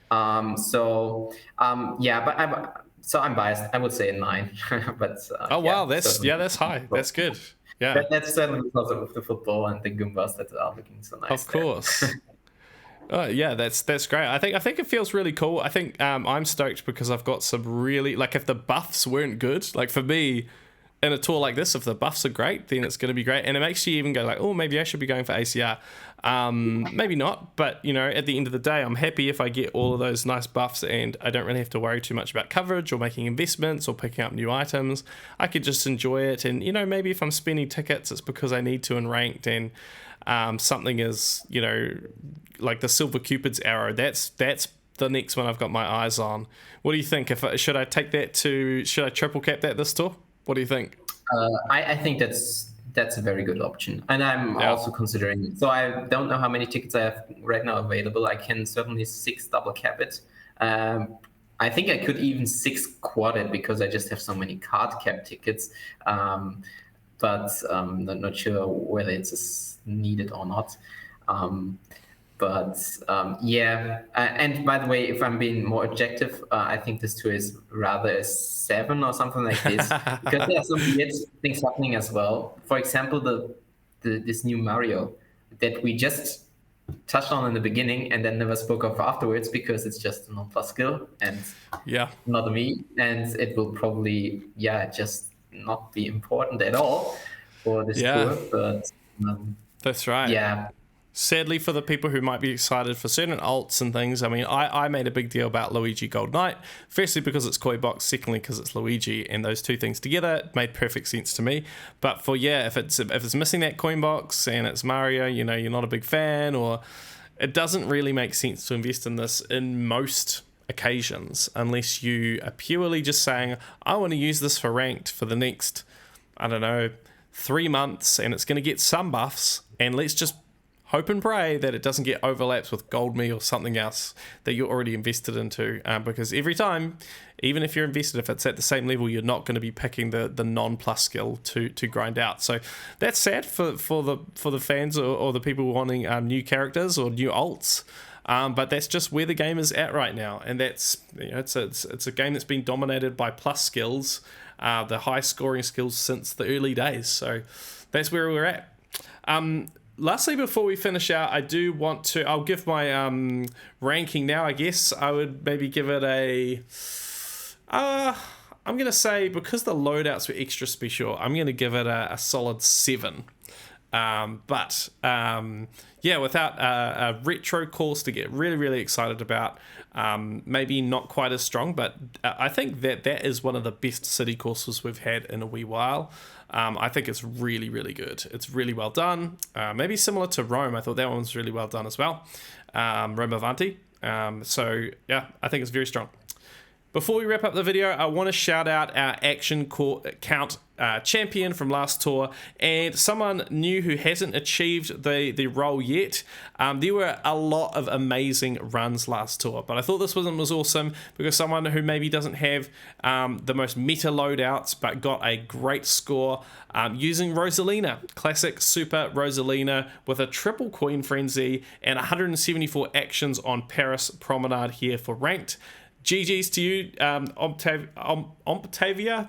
So I'm biased. I would say a 9. But oh wow, that's high. That's good. Yeah, that's certainly because of the football and the Goombas that are looking so nice. Of course. Oh yeah, that's great. I think it feels really cool. I think I'm stoked because I've got some really, like, if the buffs weren't good, like for me in a tour like this, if the buffs are great, then it's going to be great, and it makes you even go like, oh, maybe I should be going for ACR. Maybe not, but you know, at the end of the day, I'm happy if I get all of those nice buffs and I don't really have to worry too much about coverage or making investments or picking up new items. I could just enjoy it, and you know, maybe if I'm spending tickets, it's because I need to in ranked, and something is, you know, like the Silver Cupid's arrow. That's the next one I've got my eyes on. What do you think? Should I triple cap that this tour? What do you think? I think that's a very good option, and I'm also considering it. So I don't know how many tickets I have right now available. I can certainly 6 double cap it. I think I could even 6 quad it because I just have so many card cap tickets. But I'm not sure whether it's needed or not. And by the way, if I'm being more objective, I think this tour is rather a 7 or something like this, because there are some weird things happening as well. For example, this new Mario that we just touched on in the beginning and then never spoke of afterwards because it's just a non-plus skill and not a me, and it will probably just not be important at all for this tour. But that's right. Yeah. Sadly, for the people who might be excited for certain alts and things, I mean, I made a big deal about Luigi Gold Knight. Firstly, because it's Koi Box. Secondly, because it's Luigi, and those two things together made perfect sense to me. But for if it's missing that coin box and it's Mario, you know, you're not a big fan, or it doesn't really make sense to invest in this in most occasions unless you are purely just saying, I want to use this for ranked for the next, I don't know, 3 months, and it's going to get some buffs, and let's just hope and pray that it doesn't get overlaps with Gold Me or something else that you're already invested into, because every time, even if you're invested, if it's at the same level, you're not going to be picking the non-plus skill to grind out. So that's sad for the fans or the people wanting new characters or new alts. But that's just where the game is at right now, and that's, you know, it's a game that's been dominated by plus skills, the high scoring skills since the early days. So that's where we're at. Lastly, before we finish out, I'll give my ranking now. I guess I would maybe give it I'm going to say, because the loadouts were extra special, I'm going to give it a solid 7. Yeah, without a retro course to get really, really excited about, maybe not quite as strong, but I think that is one of the best city courses we've had in a wee while. I think it's really, really good. It's really well done. Maybe similar to Rome. I thought that one was really well done as well. Rome Avanti. So yeah, I think it's very strong. Before we wrap up the video, I want to shout out our action count champion from last tour and someone new who hasn't achieved the role yet. There were a lot of amazing runs last tour, but I thought this one was awesome because someone who maybe doesn't have the most meta loadouts but got a great score using Rosalina, classic super Rosalina with a triple coin frenzy and 174 actions on Paris Promenade here for ranked. GG's to you, Omptavia,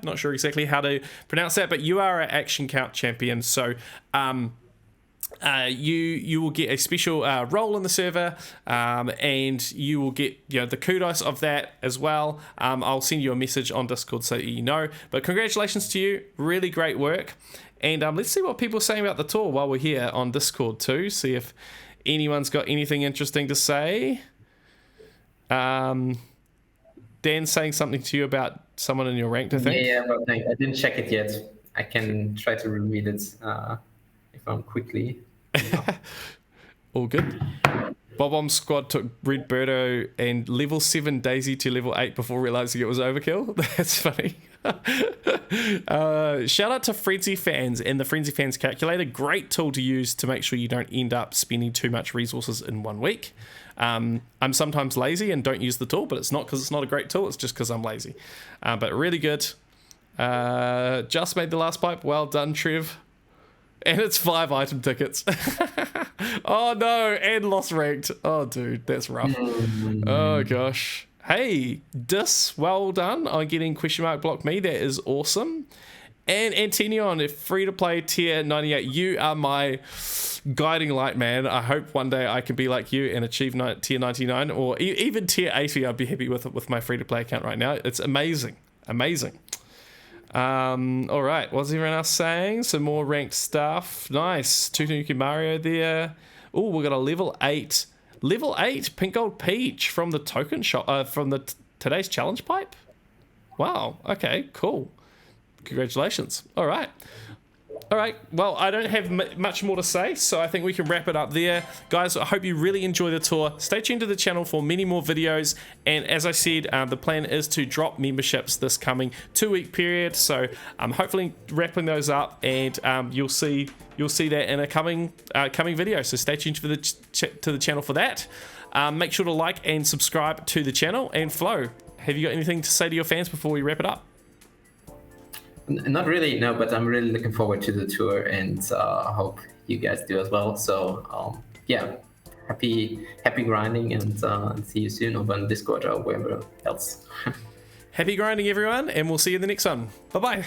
not sure exactly how to pronounce that, but you are an action count champion, so you will get a special role in the server, and you will get the kudos of that as well. I'll send you a message on Discord so you know, but congratulations to you, really great work, and let's see what people are saying about the tour while we're here on Discord too, see if anyone's got anything interesting to say. Dan saying something to you about someone in your rank, I think. Yeah, but I didn't check it yet. I can try to reread it if I'm quickly. All good. Bob-Omb's squad took Red Birdo and level 7 Daisy to level 8 before realizing it was overkill. That's funny. Shout out to Frenzy Fans and the Frenzy Fans calculator. Great tool to use to make sure you don't end up spending too much resources in 1 week. I'm sometimes lazy and don't use the tool, but it's not because it's not a great tool, it's just because I'm lazy. But really good. Just made the last pipe. Well done, Trev. And it's 5 item tickets. Oh no, and lost ranked. Oh dude, that's rough. Oh gosh. Hey, well done on getting question mark block me. That is awesome. And Antinion, if free to play tier 98, you are my guiding light, man. I hope one day I can be like you and achieve tier 99 or even tier 80. I'd be happy with my free to play account right now. It's amazing. All right, what's everyone else saying? Some more ranked stuff. Nice. Tutunuki Mario there. Oh, we got a level 8 pink gold peach from the token shop, from the today's challenge pipe. Wow. Okay, cool. Congratulations. All right. Well, I don't have much more to say, so I think we can wrap it up there. Guys, I hope you really enjoy the tour. Stay tuned to the channel for many more videos. And as I said, the plan is to drop memberships this coming 2-week period. So I'm hopefully wrapping those up, and you'll see that in a coming video. So stay tuned to the channel for that. Make sure to like and subscribe to the channel. And Flo, have you got anything to say to your fans before we wrap it up? Not really, no, but I'm really looking forward to the tour, and I hope you guys do as well. So yeah, happy grinding, and see you soon over on Discord or wherever else. Happy grinding, everyone, and we'll see you in the next one. Bye-bye.